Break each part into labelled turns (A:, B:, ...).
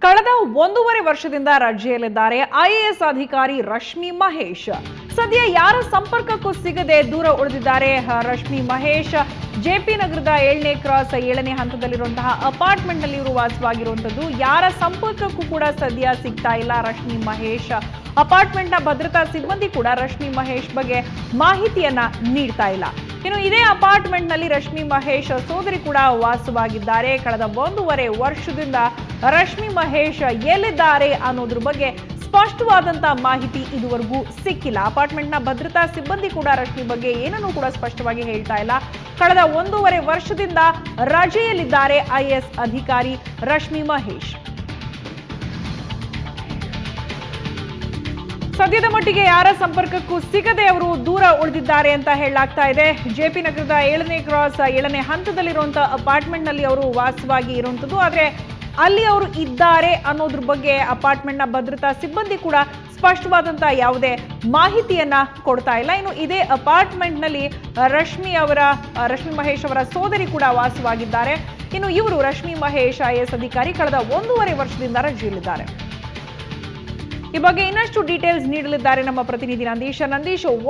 A: ಕಳೆದ 1.5 ವರ್ಷದಿಂದ ರಜೆಯಲ್ಲಿದ್ದಾರೆ ಐಎಎಸ್ ಅಧಿಕಾರಿ ರಶ್ಮಿ ಮಹೇಶ್. ಸದ್ಯ ಯಾರ ಸಂಪರ್ಕಕ್ಕೂ ಸಿಗದೆ ದೂರ ಉಳಿದಿದ್ದಾರೆ ರಶ್ಮಿ ಮಹೇಶ್. ಜೆಪಿ ನಗರದ 7ನೇ ಕ್ರಾಸ್ 7ನೇ ಹಂತದಲ್ಲಿರುವಂತಹ ಅಪಾರ್ಟ್ಮೆಂಟ್ ನಲ್ಲಿ ಇವರು ವಾಸವಾಗಿರುವಂತದ್ದು. ಯಾರ ಸಂಪರ್ಕಕ್ಕೂ ಕೂಡ ಸದ್ಯ ಸಿಗ್ತಾ ಇಲ್ಲ ರಶ್ಮಿ ಮಹೇಶ್. ಅಪಾರ್ಟ್ಮೆಂಟ್ ನ ಭದ್ರತಾ ಸಿಬ್ಬಂದಿ ಕೂಡ ರಶ್ಮಿ ಮಹೇಶ್ ಬಗ್ಗೆ ಮಾಹಿತಿಯನ್ನ ನೀಡ್ತಾ ಇಲ್ಲ. ಇನ್ನು ಇದೇ ಅಪಾರ್ಟ್ಮೆಂಟ್ ನಲ್ಲಿ ರಶ್ಮಿ ಮಹೇಶ್ ಸೋದರಿ ಕೂಡ ವಾಸವಾಗಿದ್ದಾರೆ. ಕಳೆದ 1.5 ವರ್ಷದಿಂದ ರಶ್ಮಿ ಮಹೇಶ್ ಎಲ್ಲಿದ್ದಾರೆ ಅನ್ನೋದ್ರ ಬಗ್ಗೆ ಸ್ಪಷ್ಟವಾದಂತ ಮಾಹಿತಿ ಇದುವರೆಗೂ ಸಿಕ್ಕಿಲ್ಲ. ಅಪಾರ್ಟ್ಮೆಂಟ್ ನ ಭದ್ರತಾ ಸಿಬ್ಬಂದಿ ಕೂಡ ರಶ್ಮಿ ಬಗ್ಗೆ ಏನನ್ನೂ ಕೂಡ ಸ್ಪಷ್ಟವಾಗಿ ಹೇಳ್ತಾ ಇಲ್ಲ. ಕಳೆದ 1.5 ವರ್ಷದಿಂದ ರಜೆಯಲ್ಲಿದ್ದಾರೆ ಐಎಎಸ್ ಅಧಿಕಾರಿ ರಶ್ಮಿ ಮಹೇಶ್. ಸದ್ಯದ ಮಟ್ಟಿಗೆ ಯಾರ ಸಂಪರ್ಕಕ್ಕೂ ಸಿಗದೆ ಅವರು ದೂರ ಉಳಿದಿದ್ದಾರೆ ಅಂತ ಹೇಳಲಾಗ್ತಾ ಇದೆ. ಜೆಪಿ ನಗರದ 7ನೇ ಕ್ರಾಸ್ 7ನೇ ಹಂತದಲ್ಲಿರುವಂತಹ ಅಪಾರ್ಟ್ಮೆಂಟ್ ನಲ್ಲಿ ಅವರು ವಾಸವಾಗಿ ಇರುವಂತದ್ದು. ಆದ್ರೆ ಅಲ್ಲಿ ಅವರು ಇದ್ದಾರೆ ಅನ್ನೋದ್ರ ಬಗ್ಗೆ ಅಪಾರ್ಟ್ಮೆಂಟ್ ನ ಭದ್ರತಾ ಸಿಬ್ಬಂದಿ ಕೂಡ ಸ್ಪಷ್ಟವಾದಂತಹ ಯಾವುದೇ ಮಾಹಿತಿಯನ್ನ ಕೊಡ್ತಾ ಇಲ್ಲ. ಇನ್ನು ಇದೇ ಅಪಾರ್ಟ್ಮೆಂಟ್ ನಲ್ಲಿ ರಶ್ಮಿ ಮಹೇಶ್ ಅವರ ಸೋದರಿ ಕೂಡ ವಾಸವಾಗಿದ್ದಾರೆ. ಇನ್ನು ಇವರು ರಶ್ಮಿ ಮಹೇಶ್ ಐಎಎಸ್ ಅಧಿಕಾರಿ ಕಳೆದ 1.5 ವರ್ಷದಿಂದ ರಜೆಯಲ್ಲಿದ್ದಾರೆ. ಈ ಬಗ್ಗೆ ಇನ್ನಷ್ಟು ಡೀಟೇಲ್ಸ್ ನೀಡಲಿದ್ದಾರೆ ನಮ್ಮ ಪ್ರತಿನಿಧಿ ನಂದೀಶ್.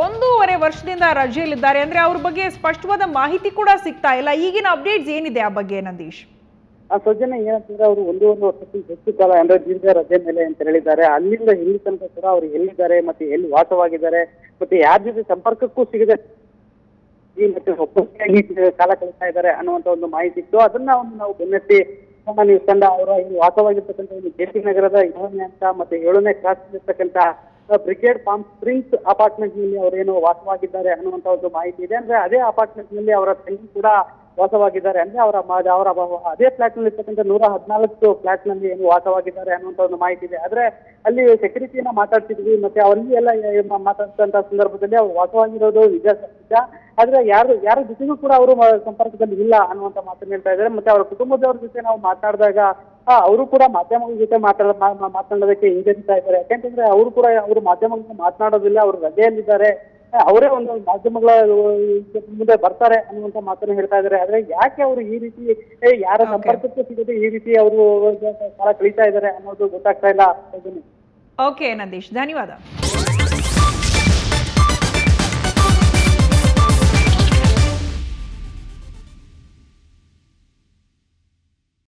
A: 1.5 ವರ್ಷದಿಂದ ರಜೆಯಲ್ಲಿದ್ದಾರೆ ಅಂದ್ರೆ ಅವ್ರ ಬಗ್ಗೆ ಸ್ಪಷ್ಟವಾದ ಮಾಹಿತಿ ಕೂಡ ಸಿಗ್ತಾ ಇಲ್ಲ. ಈಗಿನ ಅಪ್ಡೇಟ್ಸ್ ಏನಿದೆ ಆ ಬಗ್ಗೆ ನಂದೀಶ್?
B: ಸೌಜನ್ಯ ಏನಂತಂದ್ರೆ ಅವರು 1.5 ವರ್ಷಕ್ಕಿಂತ ಹೆಚ್ಚು ಕಾಲ ಅಂದ್ರೆ ದೀರ್ಘ ರಜೆ ಮೇಲೆ ಅಂತ ಹೇಳಿದ್ದಾರೆ. ಅಲ್ಲಿಂದ ಇಲ್ಲಿ ತನಕ ಕೂಡ ಅವರು ಎಲ್ಲಿದ್ದಾರೆ ಮತ್ತೆ ಎಲ್ಲಿ ವಾಸವಾಗಿದ್ದಾರೆ ಮತ್ತೆ ಯಾರ ಜೊತೆ ಸಂಪರ್ಕಕ್ಕೂ ಸಿಗದೆ ಮತ್ತೆ ಒಬ್ಬೊಬ್ಬರಾಗಿ ಕಾಲ ಕಳೀತಾ ಇದ್ದಾರೆ ಅನ್ನುವಂತ ಒಂದು ಮಾಹಿತಿ ಇತ್ತು. ಅದನ್ನ ನಾವು ಬೆನ್ನತ್ತಿ ನ್ಯೂಸ್ ತಂಡ ಅವರ ವಾಸವಾಗಿರ್ತಕ್ಕಂಥ ಒಂದು ಜೆಪಿ ನಗರದ 7ನೇ ಹಂತ ಮತ್ತೆ 7ನೇ ಕ್ರಾಸ್ ಇರ್ತಕ್ಕಂಥ ಬ್ರಿಗೇಡ್ ಪಾಮ್ ಸ್ಪ್ರಿಂಗ್ಸ್ ಅಪಾರ್ಟ್ಮೆಂಟ್ ನಲ್ಲಿ ಅವರೇನು ವಾಸವಾಗಿದ್ದಾರೆ ಅನ್ನುವಂತ ಒಂದು ಮಾಹಿತಿ ಇದೆ. ಅಂದ್ರೆ ಅದೇ ಅಪಾರ್ಟ್ಮೆಂಟ್ ನಲ್ಲಿ ಅವರ ತಂಗಿ ಕೂಡ ವಾಸವಾಗಿದ್ದಾರೆ. ಅಂದ್ರೆ ಅವರ ಅದೇ ಫ್ಲಾಟ್ ನಲ್ಲಿ ಇರ್ತಕ್ಕಂಥ 114 ಫ್ಲಾಟ್ ನಲ್ಲಿ ಏನು ವಾಸವಾಗಿದ್ದಾರೆ ಅನ್ನುವಂತ ಒಂದು ಮಾಹಿತಿ ಇದೆ. ಆದ್ರೆ ಅಲ್ಲಿ ಸೆಕ್ಯೂರಿಟಿಯನ್ನ ಮಾತಾಡ್ತಿದ್ವಿ ಮತ್ತೆ ಅವರಲ್ಲಿ ಎಲ್ಲ ಮಾತಾಡ್ತಂತ ಸಂದರ್ಭದಲ್ಲಿ ಅವ್ರು ವಾಸವಾಗಿರೋದು ನಿಜ. ಆದ್ರೆ ಯಾರ ಜೊತೆಗೂ ಕೂಡ ಅವರು ಸಂಪರ್ಕದಲ್ಲಿ ಇಲ್ಲ ಅನ್ನುವಂತ ಮಾತನ್ನ ಹೇಳ್ತಾ ಇದ್ದಾರೆ. ಮತ್ತೆ ಅವರ ಕುಟುಂಬದವ್ರ ಜೊತೆ ನಾವು ಮಾತಾಡಿದಾಗ ಅವರು ಕೂಡ ಮಾಧ್ಯಮಗಳ ಜೊತೆ ಮಾತನಾಡೋದಕ್ಕೆ ಹಿಂಜರಿತಾ ಇದ್ದಾರೆ. ಯಾಕೆಂತಂದ್ರೆ ಅವರು ಕೂಡ ಅವರು ಮಾಧ್ಯಮಗಳನ್ನ ಮಾತನಾಡೋದಿಲ್ಲ, ಅವರು ರಜೆಯಲ್ಲಿದ್ದಾರೆ, ಅವರೇ ಒಂದು ಮಾಧ್ಯಮಗಳ ಮುಂದೆ ಬರ್ತಾರೆ ಅನ್ನುವಂತ ಮಾತನ್ನ ಹೇಳ್ತಾ ಇದ್ದಾರೆ. ಆದ್ರೆ ಯಾಕೆ ಅವರು ಈ ರೀತಿ ಯಾರ ಸಂಪರ್ಕಕ್ಕೂ ಸಿಗದೆ ಈ ರೀತಿ ಅವರು ಕಾಲ ಕಳೀತಾ ಇದ್ದಾರೆ ಅನ್ನೋದು ಗೊತ್ತಾಗ್ತಾ ಇಲ್ಲ.
A: ಓಕೆ ನಂದೀಶ್, ಧನ್ಯವಾದ.